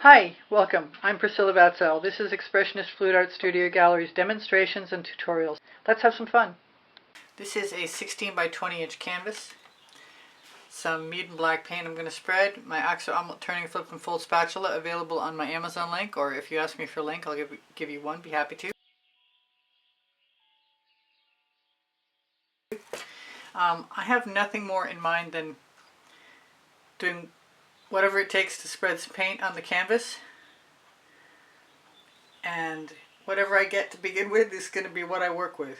Hi, welcome. I'm Priscilla Batzell. This is Expressionist Fluid Art Studio Gallery's demonstrations and tutorials. Let's have some fun. This is a 16 by 20 inch canvas. Some medium black paint I'm going to spread. My Acai omelet turning flip and fold spatula available on my Amazon link, or if you ask me for a link, I'll give you one. Be happy to. I have nothing more in mind than doing whatever it takes to spread some paint on the canvas, and whatever I get to begin with is going to be what I work with.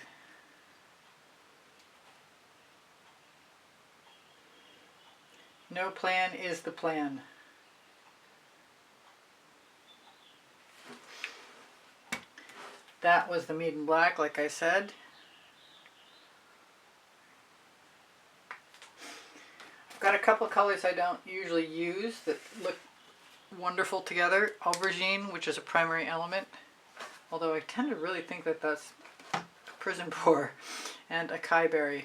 No plan is the plan. That was the medium black, like I said. I've got a couple colors I don't usually use that look wonderful together. Aubergine, which is a primary element, although I tend to really think that that's Prizm Pours, and Acai berry.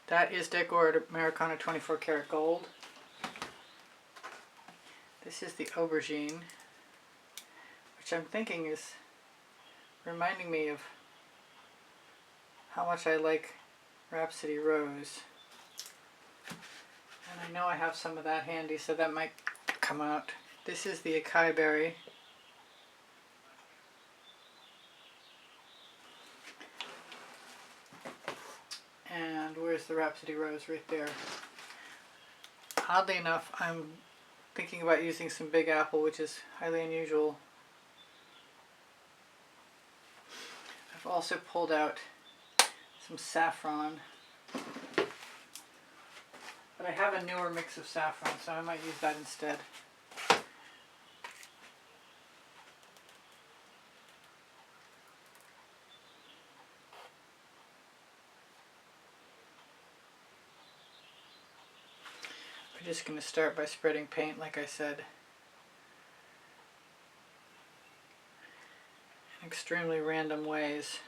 That is Decor Americana 24 karat gold. This is the aubergine, which I'm thinking is reminding me of how much I like Rhapsody Rose. And I know I have some of that handy, so that might come out. This is the Acai berry. And where's the Rhapsody Rose? Right there. Oddly enough, I'm thinking about using some Big Apple, which is highly unusual. I've also pulled out some saffron, but I have a newer mix of saffron, so I might use that instead. I'm just going to start by spreading paint, like I said, in extremely random ways.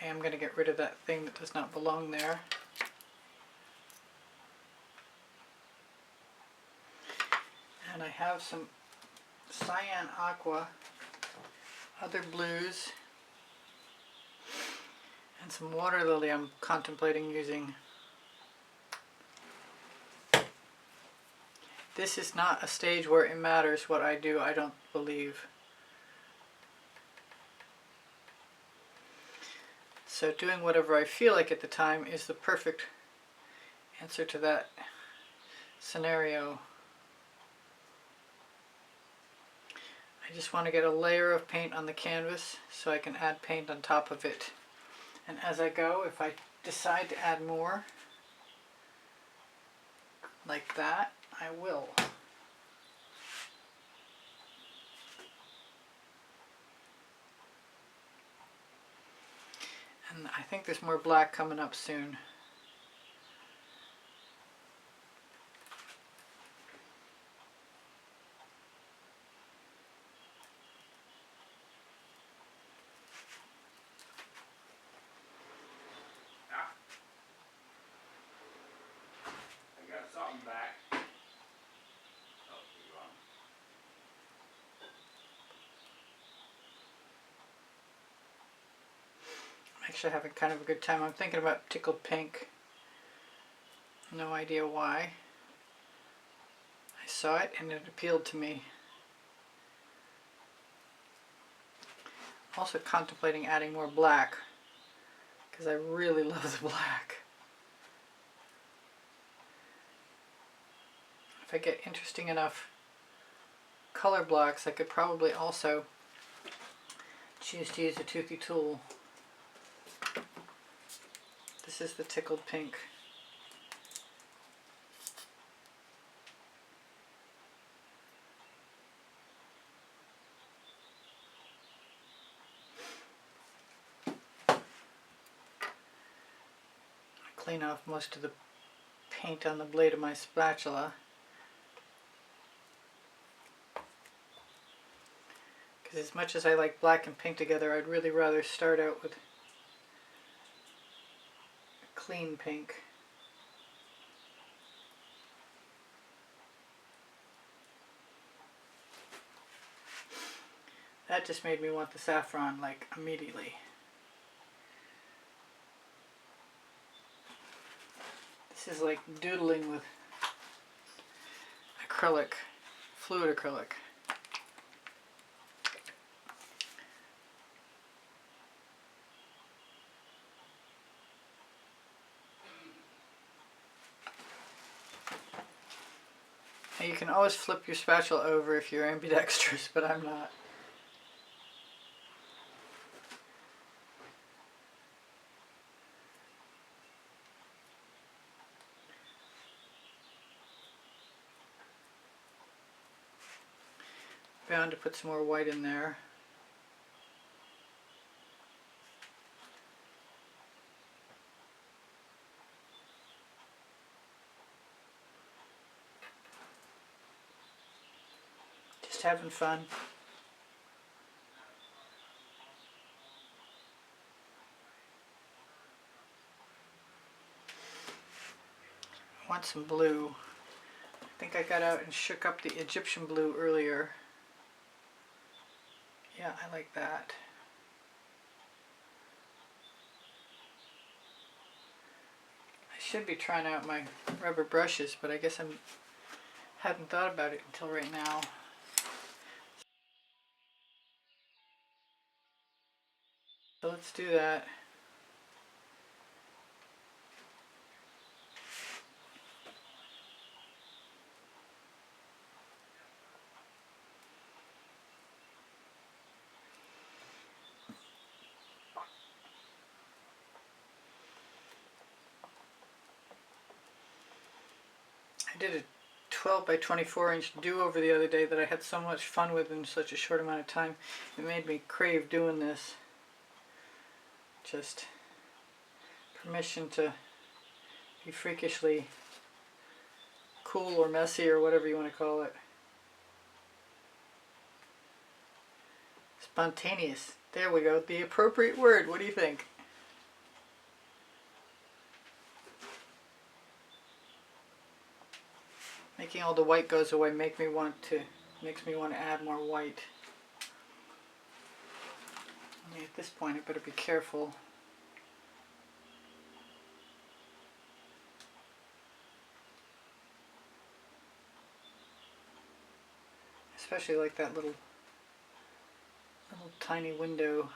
I am going to get rid of that thing that does not belong there. And I have some cyan aqua, other blues, and some water lily I'm contemplating using. This is not a stage where it matters what I do, I don't believe. So doing whatever I feel like at the time is the perfect answer to that scenario. I just want to get a layer of paint on the canvas so I can add paint on top of it. And as I go, if I decide to add more, like that, I will. And I think there's more black coming up soon. I got something back. Oh, you want? I'm actually having kind of a good time. I'm thinking about tickled pink. No idea why. I saw it and it appealed to me. Also contemplating adding more black, because I really love the black. If I get interesting enough color blocks, I could probably also choose to use a toothy tool. This is the tickled pink. Clean off most of the paint on the blade of my spatula, Because as much as I like black and pink together, I'd really rather start out with a clean pink. That just made me want the saffron like immediately. This is like doodling with acrylic, fluid acrylic. Now you can always flip your spatula over if you're ambidextrous, but I'm not. Bound to put some more white in there. Just having fun. I want some blue. I think I got out and shook up the Egyptian blue earlier. Yeah, I like that. I should be trying out my rubber brushes, but I guess I hadn't thought about it until right now. So let's do that. I did a 12 by 24 inch do-over the other day that I had so much fun with in such a short amount of time. It made me crave doing this. Just permission to be freakishly cool or messy or whatever you want to call it. Spontaneous. There we go. The appropriate word. What do you think? Making all the white goes away makes me want to add more white. Only at this point I better be careful. Especially like that little tiny window.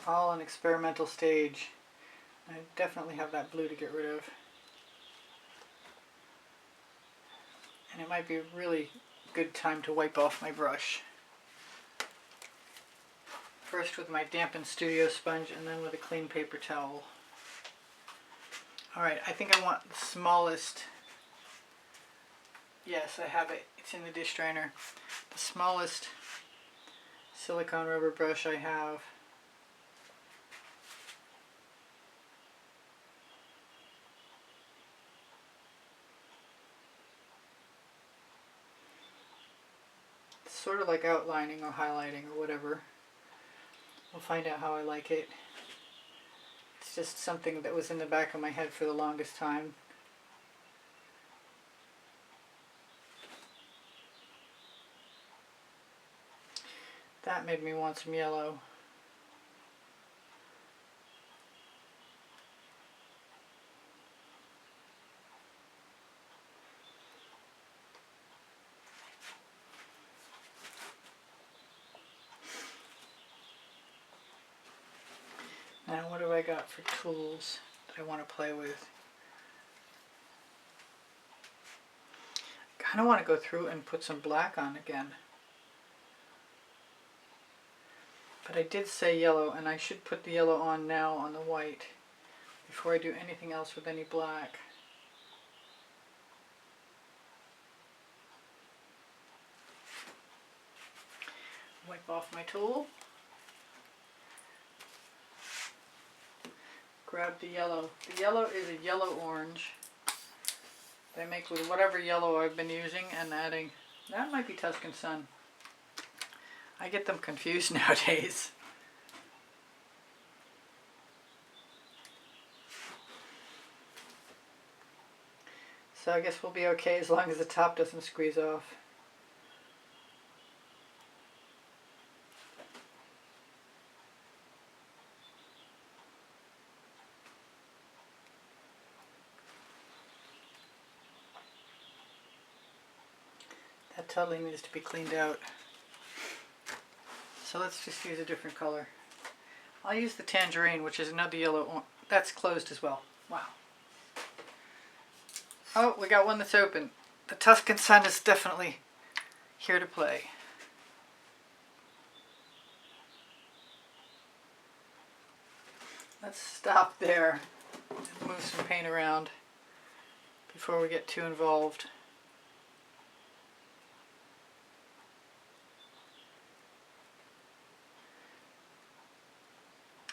All an experimental stage. I definitely have that blue to get rid of. And it might be a really good time to wipe off my brush. First with my dampened studio sponge and then with a clean paper towel. Alright, I think I want the smallest. Yes, I have it. It's in the dish drainer. The smallest silicone rubber brush I have. Sort of like outlining or highlighting or whatever. We'll find out how I like it. It's just something that was in the back of my head for the longest time. That made me want some yellow. Now what do I got for tools that I want to play with? I kind of want to go through and put some black on again. But I did say yellow, and I should put the yellow on now on the white before I do anything else with any black. Wipe off my tool. Grab the yellow. The yellow is a yellow-orange. They make with whatever yellow I've been using and adding. That might be Tuscan Sun. I get them confused nowadays. So I guess we'll be okay as long as the top doesn't squeeze off. That totally needs to be cleaned out. So let's just use a different color. I'll use the tangerine, which is another yellow. That's closed as well. Wow. Oh, we got one that's open. The Tuscan Sun is definitely here to play. Let's stop there and move some paint around before we get too involved.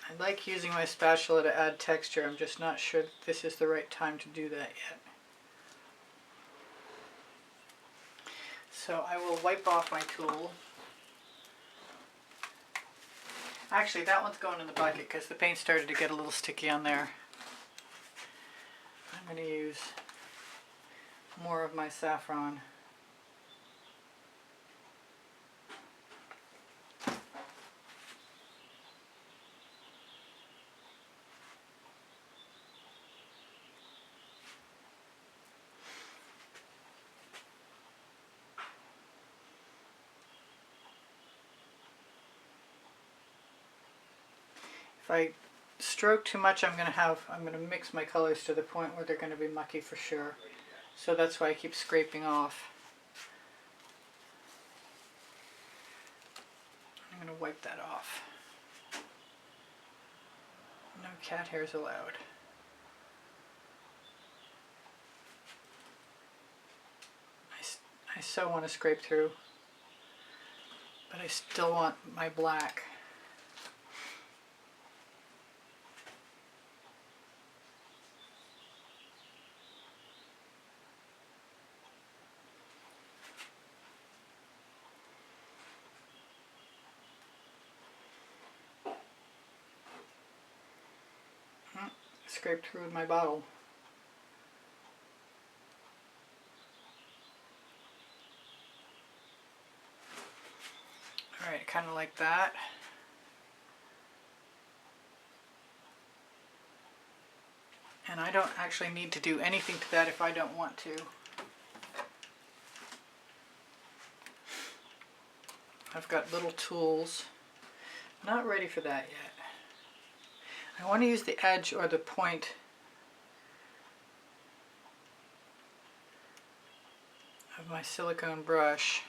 I like using my spatula to add texture. I'm just not sure that this is the right time to do that yet. So I will wipe off my tool. Actually, that one's going in the bucket because the paint started to get a little sticky on there. I'm going to use more of my saffron. If I stroke too much, I'm going to mix my colors to the point where they're going to be mucky for sure. So that's why I keep scraping off. I'm going to wipe that off. No cat hairs allowed. I so want to scrape through, but I still want my black. Scraped through with my bottle. Alright, kind of like that. And I don't actually need to do anything to that if I don't want to. I've got little tools. Not ready for that yet. I want to use the edge or the point of my silicone brush.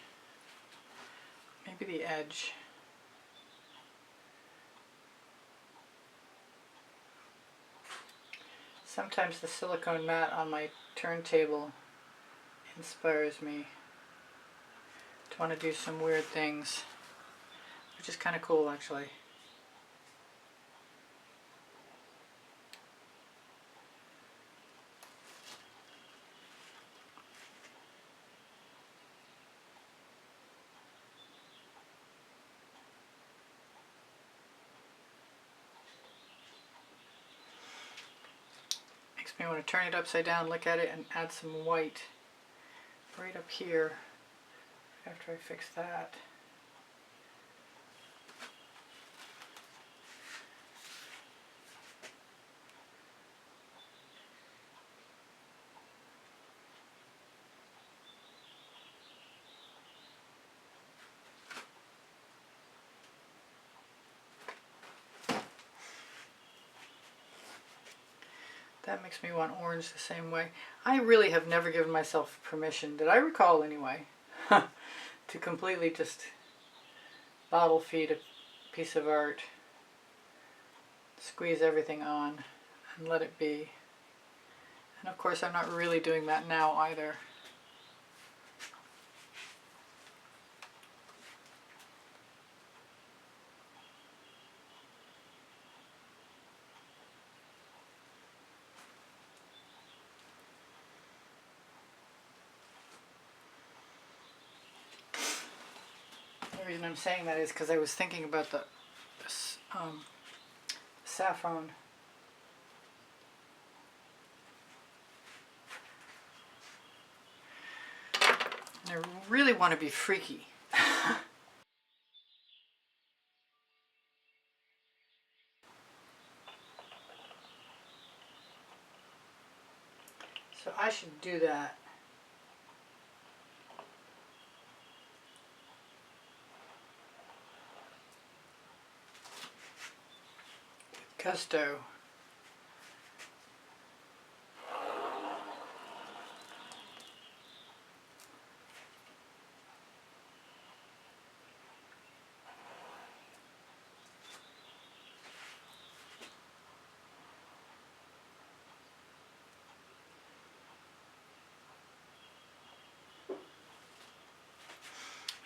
Maybe the edge. Sometimes the silicone mat on my turntable inspires me to want to do some weird things, which is kind of cool actually. Makes me want to turn it upside down, look at it, and add some white right up here after I fix that. That makes me want orange the same way. I really have never given myself permission, that I recall anyway, to completely just bottle feed a piece of art, squeeze everything on, and let it be. And of course I'm not really doing that now either. reason I'm saying that is because I was thinking about the saffron. And I really want to be freaky. So I should do that. Gusto.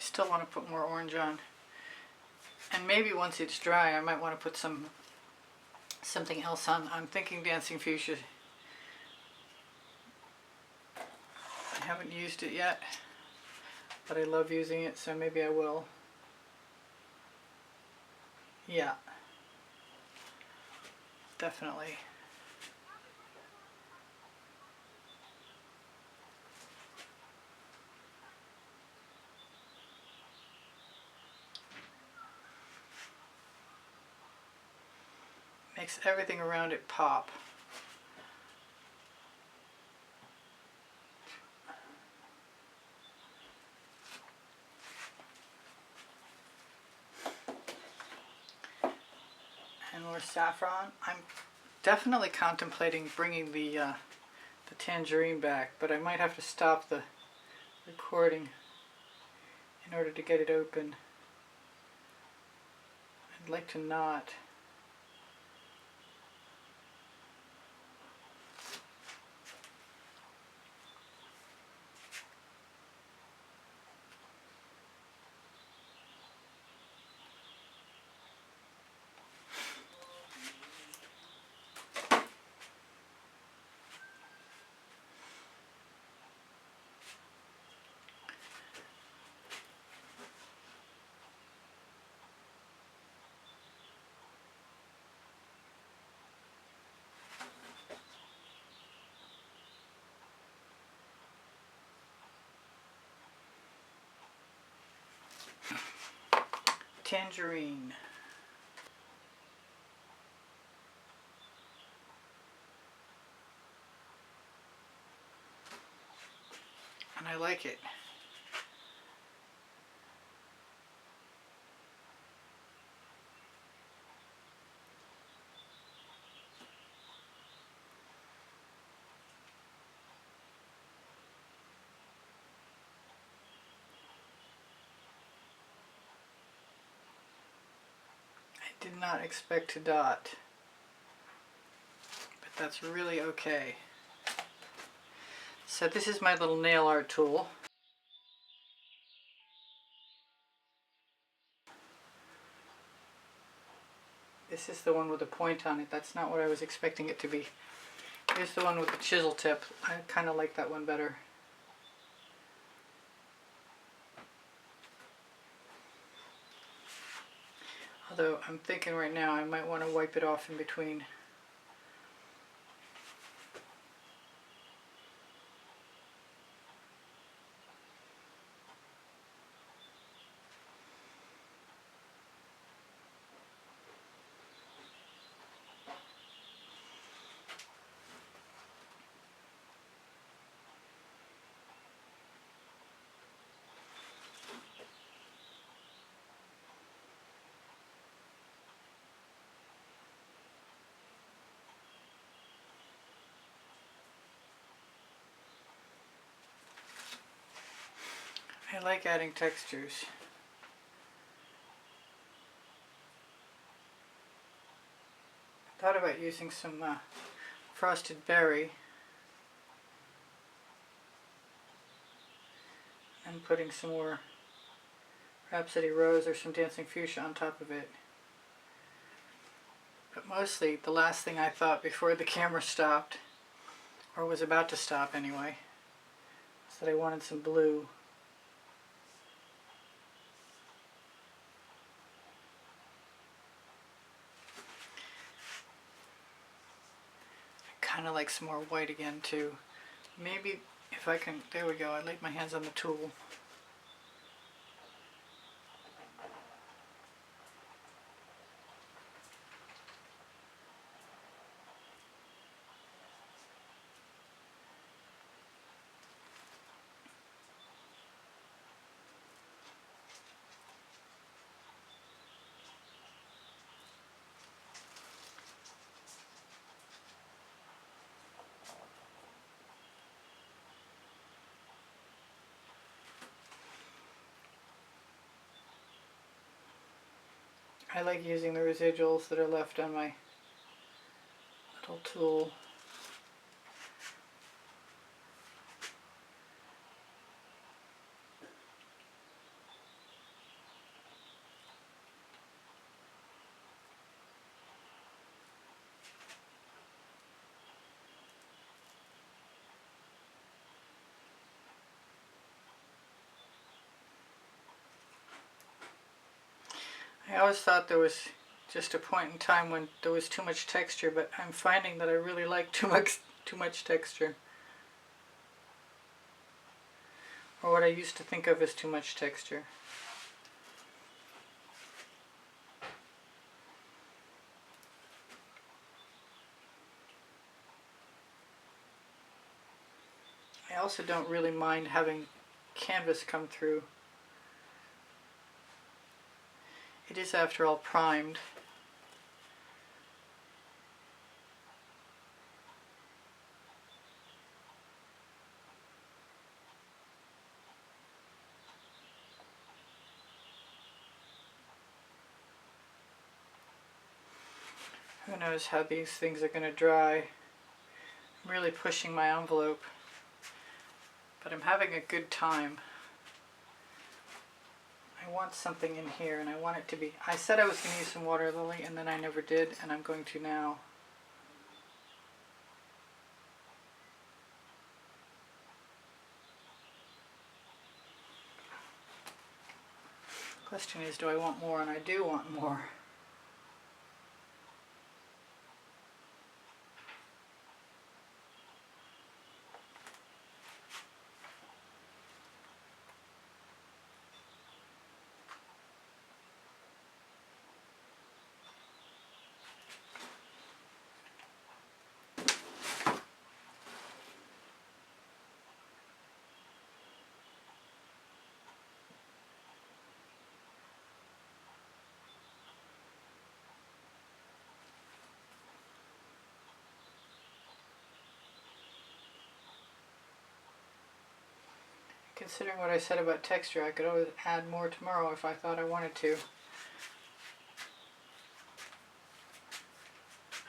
Still want to put more orange on, and maybe once it's dry I might want to put something else on. I'm thinking Dancing Fuchsia. I haven't used it yet, but I love using it, so maybe I will. Yeah, definitely. Makes everything around it pop. And more saffron. I'm definitely contemplating bringing the tangerine back, but I might have to stop the recording in order to get it open. I'd like to not. Tangerine. And I like it. I did not expect to dot, but that's really okay. So this is my little nail art tool. This is the one with a point on it. That's not what I was expecting it to be. Here's the one with the chisel tip. I kind of like that one better. Although I'm thinking right now I might want to wipe it off in between. I like adding textures. I thought about using some frosted berry and putting some more Rhapsody Rose or some Dancing Fuchsia on top of it. But mostly the last thing I thought before the camera stopped, or was about to stop anyway, was that I wanted some blue. of like some more white again too. Maybe if I can, there we go, I laid my hands on the tool. I like using the residuals that are left on my little tool. I always thought there was just a point in time when there was too much texture, but I'm finding that I really like too much texture. Or what I used to think of as too much texture. I also don't really mind having canvas come through. It is, after all, primed. Who knows how these things are going to dry. I'm really pushing my envelope, but I'm having a good time. I want something in here, and I want it to be... I said I was going to use some water lily, and then I never did, and I'm going to now. Question is, do I want more? And I do want more. Considering what I said about texture, I could always add more tomorrow if I thought I wanted to.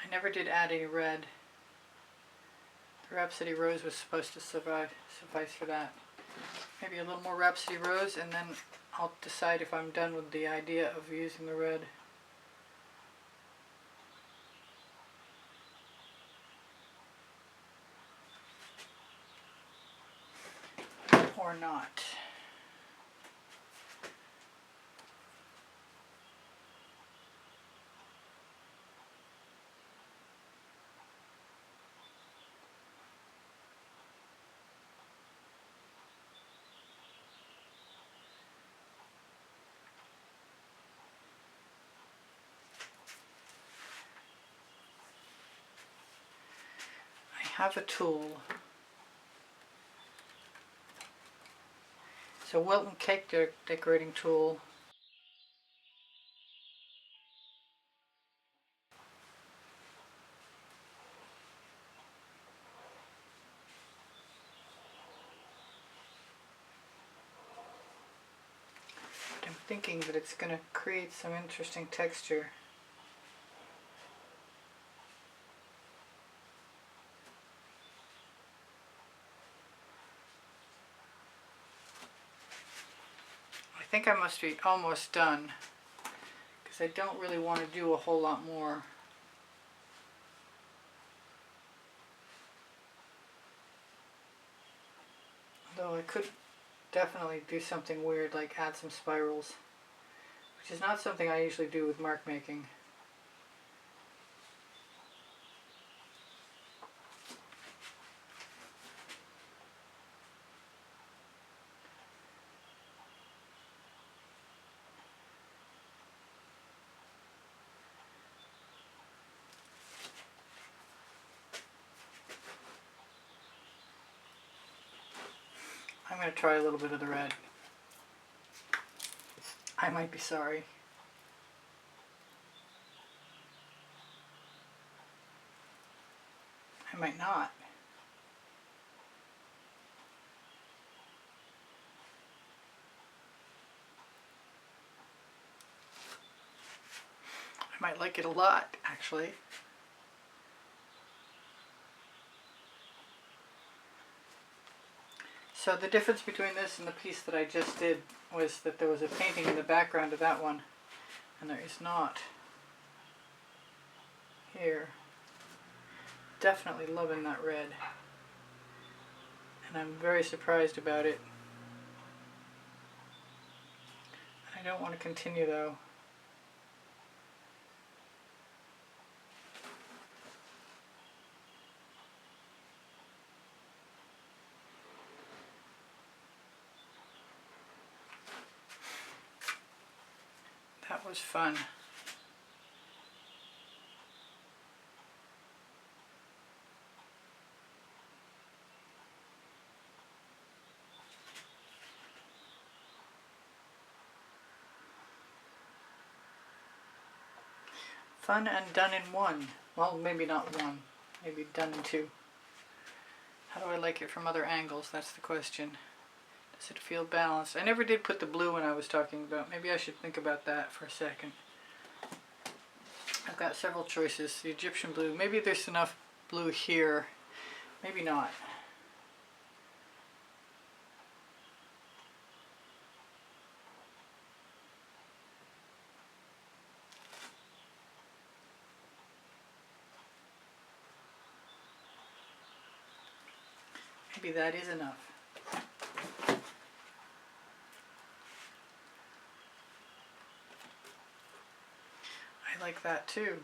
I never did add any red. The Rhapsody Rose was supposed to suffice for that. Maybe a little more Rhapsody Rose, and then I'll decide if I'm done with the idea of using the red. Or not. I have a tool. It's a Wilton cake decorating tool. I'm thinking that it's going to create some interesting texture. I think I must be almost done, because I don't really want to do a whole lot more. Though I could definitely do something weird, like add some spirals, which is not something I usually do with mark making. I'm going to try a little bit of the red. I might be sorry. I might not. I might like it a lot, actually. So the difference between this and the piece that I just did was that there was a painting in the background of that one, and there is not here. Definitely loving that red, and I'm very surprised about it. I don't want to continue though. That was fun. Fun and done in one. Well, maybe not one. Maybe done in two. How do I like it from other angles? That's the question. Does it feel balanced? I never did put the blue when I was talking about. Maybe I should think about that for a second. I've got several choices. The Egyptian blue. Maybe there's enough blue here. Maybe not. Maybe that is enough. I like that too.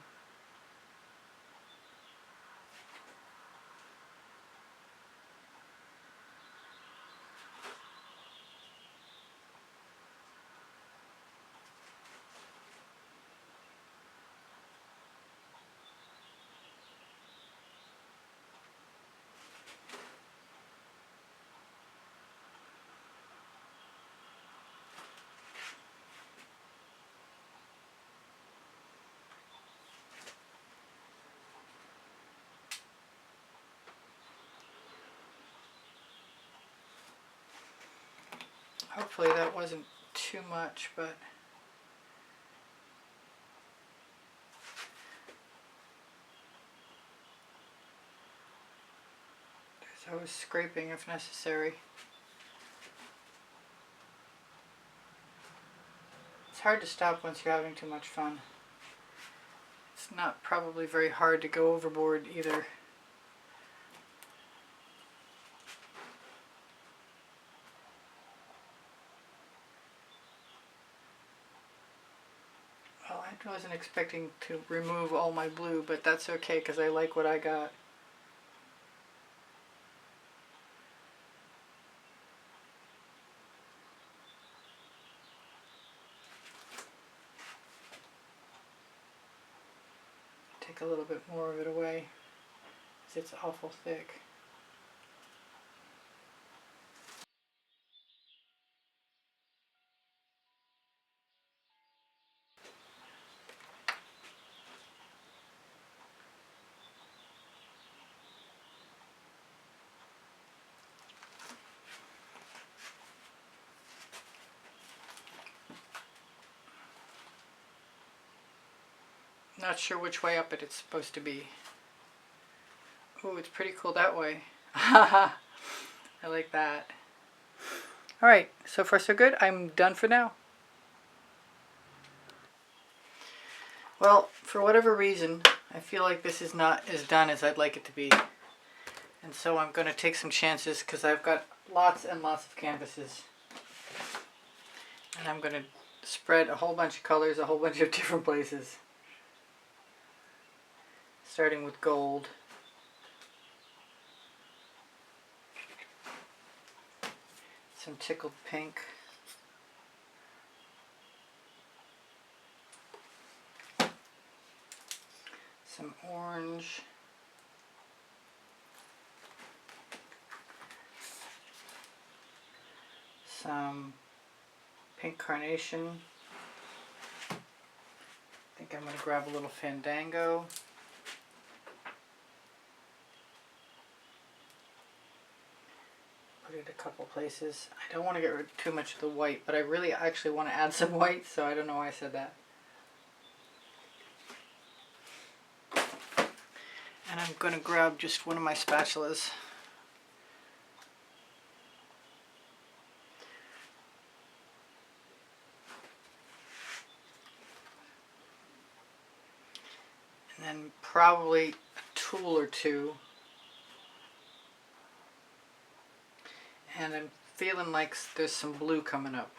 Hopefully that wasn't too much, but there's always scraping if necessary. It's hard to stop once you're having too much fun. It's not probably very hard to go overboard either. Well, I wasn't expecting to remove all my blue, but that's okay because I like what I got. Take a little bit more of it away because it's awful thick. Not sure which way up it's supposed to be. Ooh, it's pretty cool that way. I like that. Alright, so far so good. I'm done for now. Well, for whatever reason, I feel like this is not as done as I'd like it to be. And so I'm going to take some chances because I've got lots and lots of canvases. And I'm going to spread a whole bunch of colors, a whole bunch of different places. Starting with gold. Some tickled pink. Some orange. some pink carnation. I think I'm going to grab a little Fandango. Put it a couple places. I don't want to get rid of too much of the white, but I really actually want to add some white, so I don't know why I said that. And I'm going to grab just one of my spatulas. And then probably a tool or two. And I'm feeling like there's some blue coming up.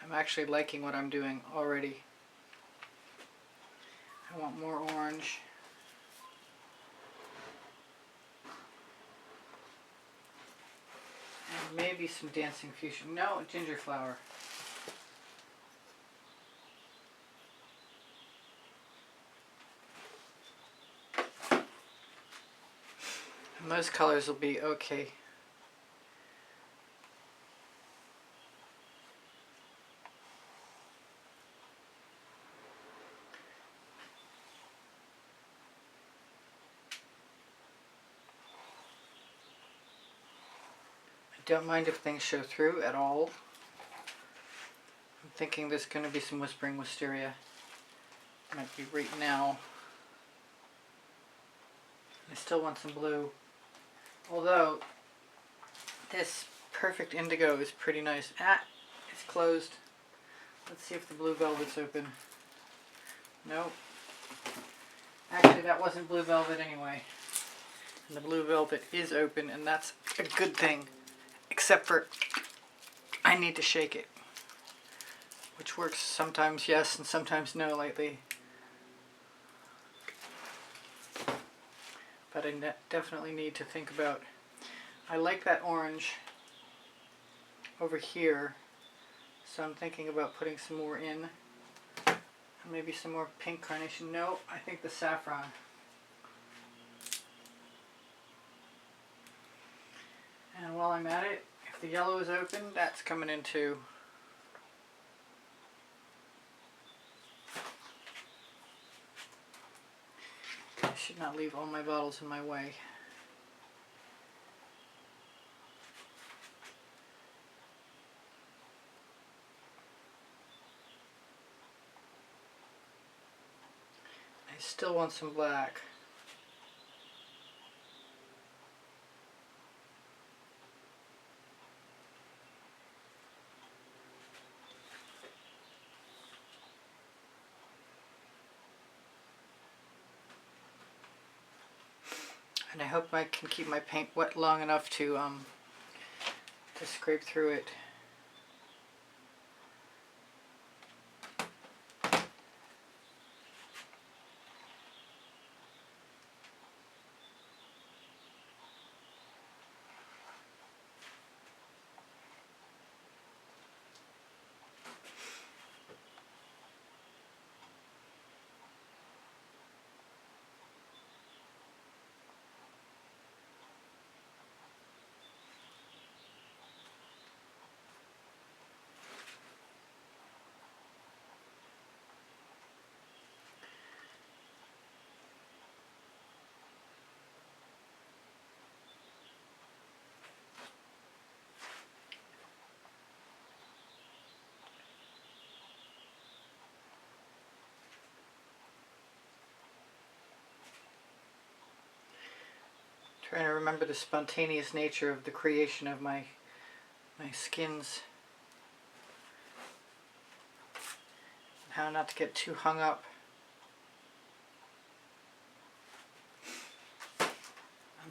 I'm actually liking what I'm doing already. I want more orange. And maybe some dancing fuchsia. No, ginger flower. And those colors will be okay. I don't mind if things show through at all. I'm thinking there's going to be some whispering wisteria. Might be right now. I still want some blue. Although, this perfect indigo is pretty nice. Ah, it's closed. Let's see if the blue velvet's open. Nope. Actually, that wasn't blue velvet anyway. And the blue velvet is open, and that's a good thing. Except for, I need to shake it. Which works sometimes yes and sometimes no lately. But I definitely need to think about, I like that orange over here, so I'm thinking about putting some more in. And maybe some more pink carnation. No, I think the saffron. And while I'm at it, if the yellow is open, that's coming in too. I should not leave all my bottles in my way. I still want some black. And I hope I can keep my paint wet long enough to scrape through it. Trying to remember the spontaneous nature of the creation of my skins. How not to get too hung up on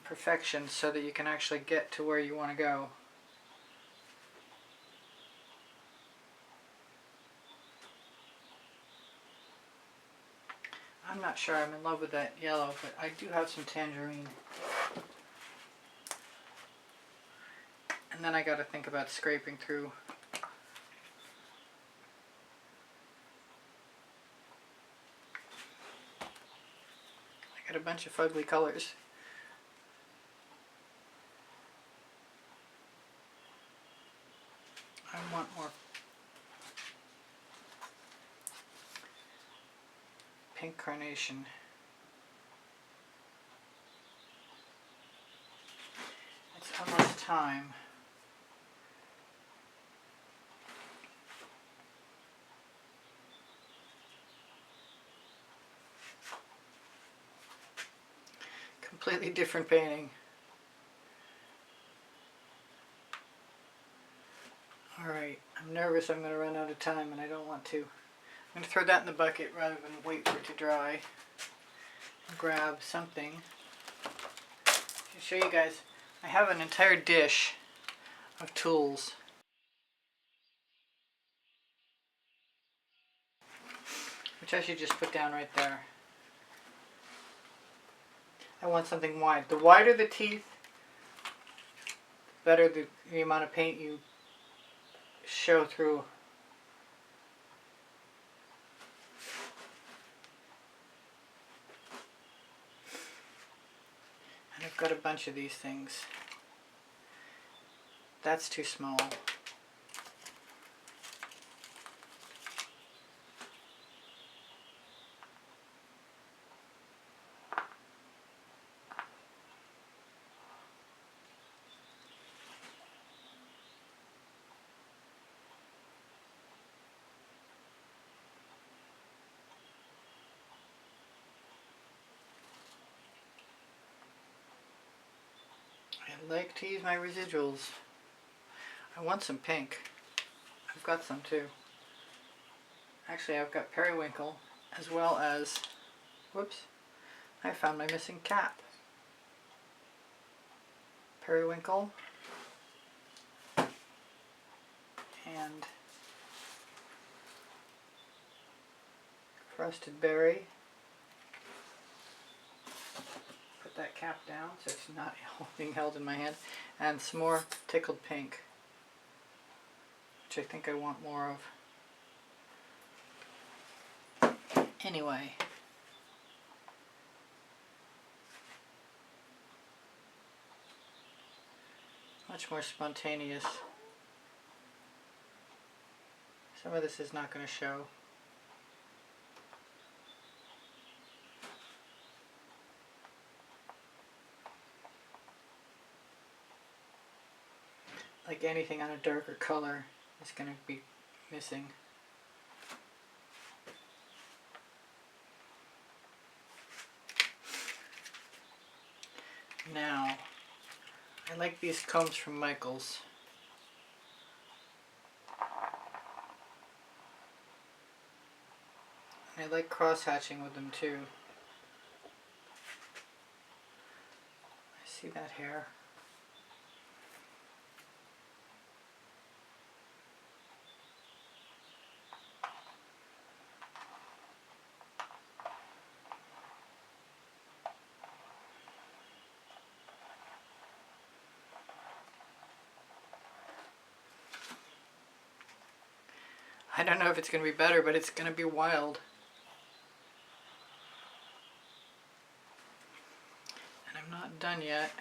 perfection so that you can actually get to where you want to go. I'm not sure I'm in love with that yellow, but I do have some tangerine. And then I got to think about scraping through. I got a bunch of fugly colors. Pink Carnation. It's almost time. Completely different painting. Alright, I'm nervous I'm going to run out of time and I don't want to. I'm going to throw that in the bucket rather than wait for it to dry. Grab something. To show you guys, I have an entire dish of tools. Which I should just put down right there. I want something wide. The wider the teeth, the better the amount of paint you show through. And I've got a bunch of these things. That's too small. I like to use my residuals. I want some pink. I've got some too. Actually, I've got Periwinkle as well as, whoops, I found my missing cap. Periwinkle and Crusted Berry. Put that cap down so it's not being held in my hand. And some more Tickled Pink, which I think I want more of. Anyway. Much more spontaneous. Some of this is not going to show. Like anything on a darker color is going to be missing. Now, I like these combs from Michaels. I like cross-hatching with them too. I see that hair. I don't know if it's going to be better, but it's going to be wild. And I'm not done yet.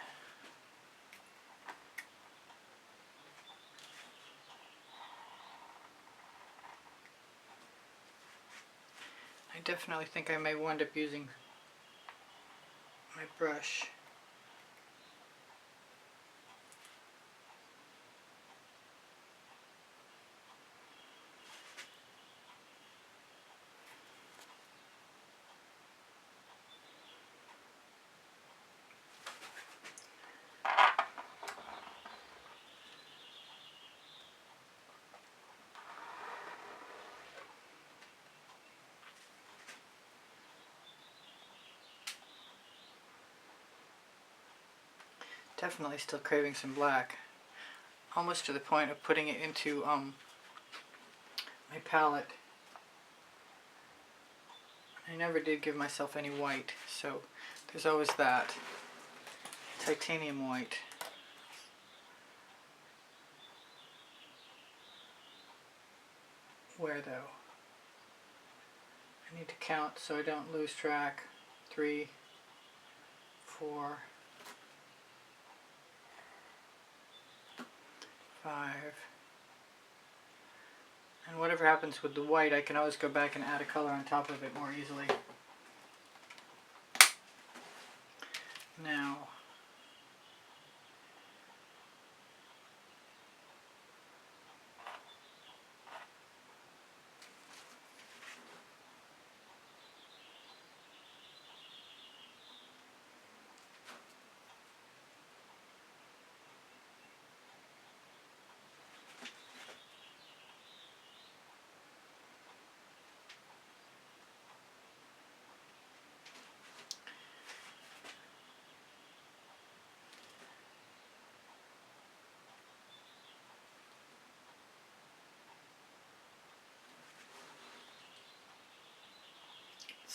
I definitely think I may wind up using my brush. Definitely still craving some black. Almost to the point of putting it into my palette. I never did give myself any white, so there's always that. Titanium white. Where though? I need to count so I don't lose track. 3, 4, 5. And whatever happens with the white, I can always go back and add a color on top of it more easily.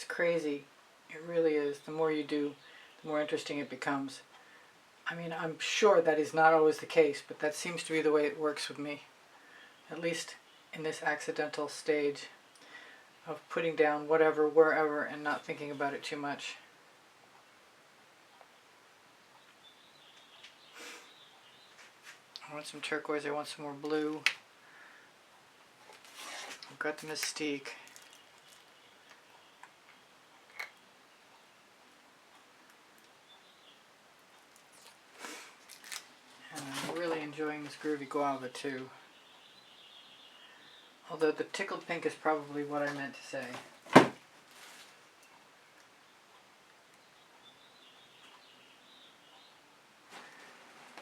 It's crazy. It really is. The more you do, the more interesting it becomes. I mean, I'm sure that is not always the case, but that seems to be the way it works with me. At least in this accidental stage of putting down whatever, wherever, and not thinking about it too much. I want some turquoise, I want some more blue. I've got the Mystique. And I'm really enjoying this Groovy Guava too. Although the tickled pink is probably what I meant to say. I'm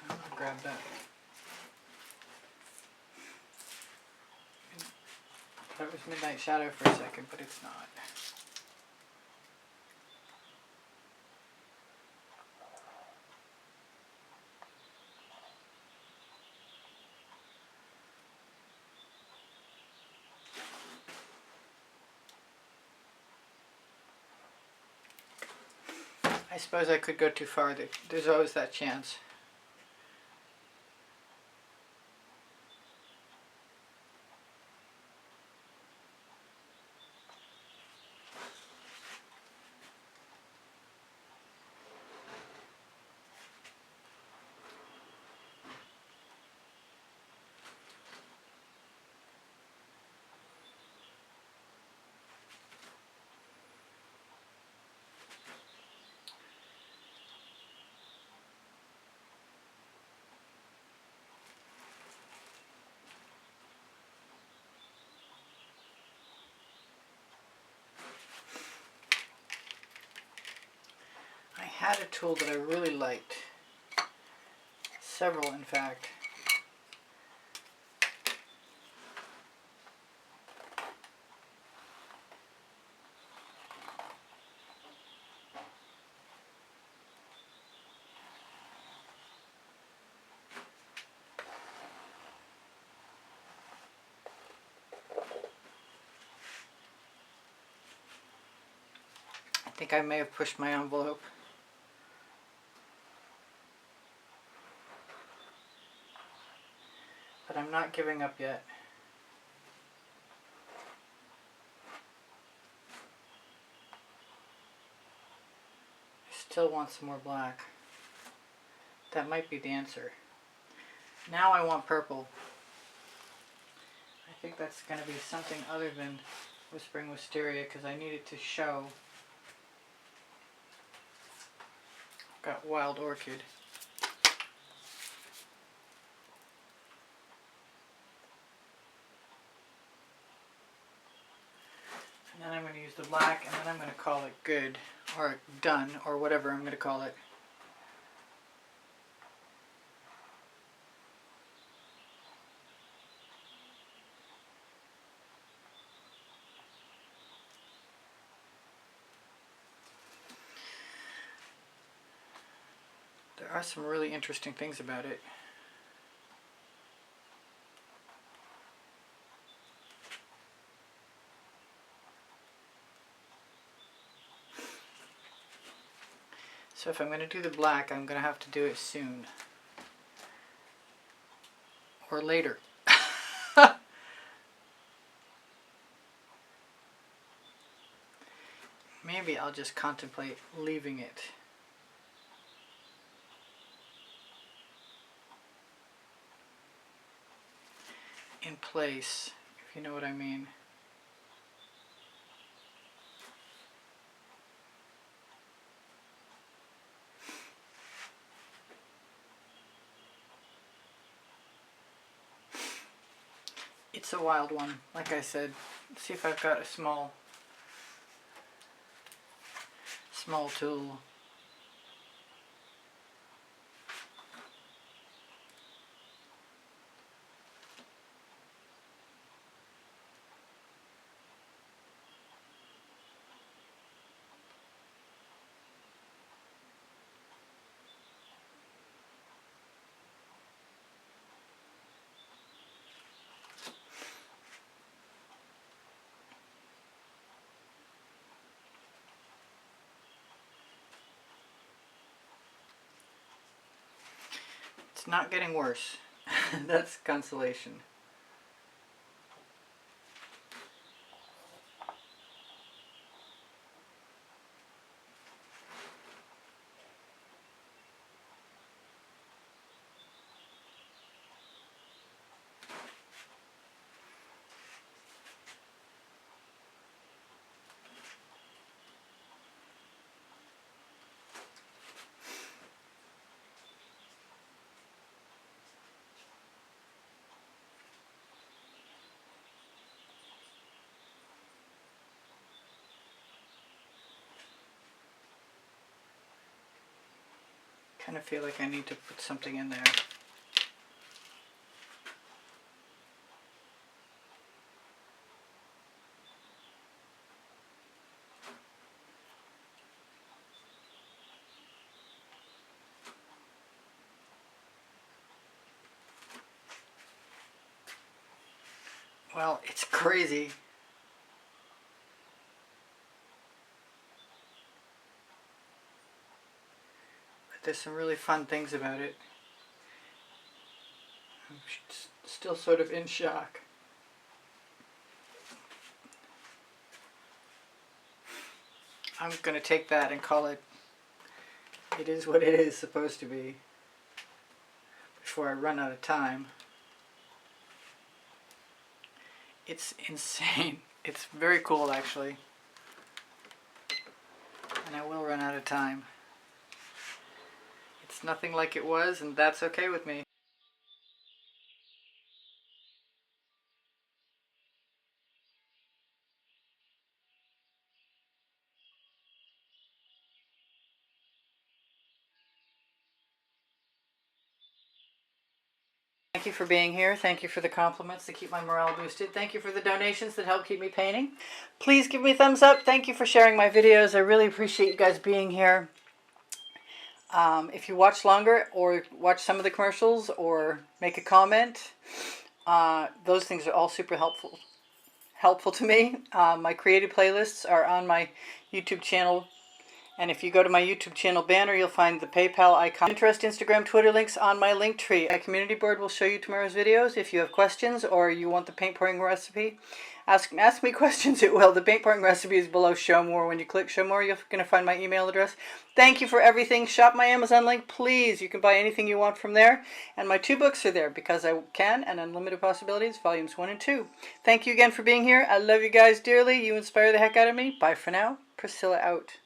gonna grab that. That was Midnight Shadow for a second, but it's not. I suppose I could go too far. There's always that chance. I had a tool that I really liked. Several, in fact. I think I may have pushed my envelope. But I'm not giving up yet. I still want some more black. That might be the answer. Now I want purple. I think that's going to be something other than Whispering Wisteria because I need it to show. I've got Wild Orchid. And then I'm going to use the black, and then I'm going to call it good, or done, or whatever I'm going to call it. There are some really interesting things about it. So if I'm going to do the black, I'm going to have to do it soon. Or later. Maybe I'll just contemplate leaving it. In place, if you know what I mean. It's a wild one, like I said. Let's see if I've got a small tool. It's not getting worse. That's consolation. Kind of feel like I need to put something in there. Well, it's crazy. But there's some really fun things about it. I'm still sort of in shock. I'm going to take that and call it what it is supposed to be before I run out of time. It's insane. It's very cool, actually. And I will run out of time. It's nothing like it was, and that's okay with me. Thank you for being here. Thank you for the compliments that keep my morale boosted. Thank you for the donations that help keep me painting. Please give me a thumbs up. Thank you for sharing my videos. I really appreciate you guys being here. If you watch longer or watch some of the commercials or make a comment, those things are all super helpful to me. My creative playlists are on my YouTube channel. And if you go to my YouTube channel banner, you'll find the PayPal icon. Pinterest, Instagram, Twitter links on my link tree. My community board will show you tomorrow's videos. If you have questions or you want the paint pouring recipe, ask me questions, it will. The paint pouring recipe is below Show More. When you click Show More, you're going to find my email address. Thank you for everything. Shop my Amazon link, please. You can buy anything you want from there. And my 2 books are there, Because I Can and Unlimited Possibilities, volumes 1 and 2. Thank you again for being here. I love you guys dearly. You inspire the heck out of me. Bye for now. Priscilla out.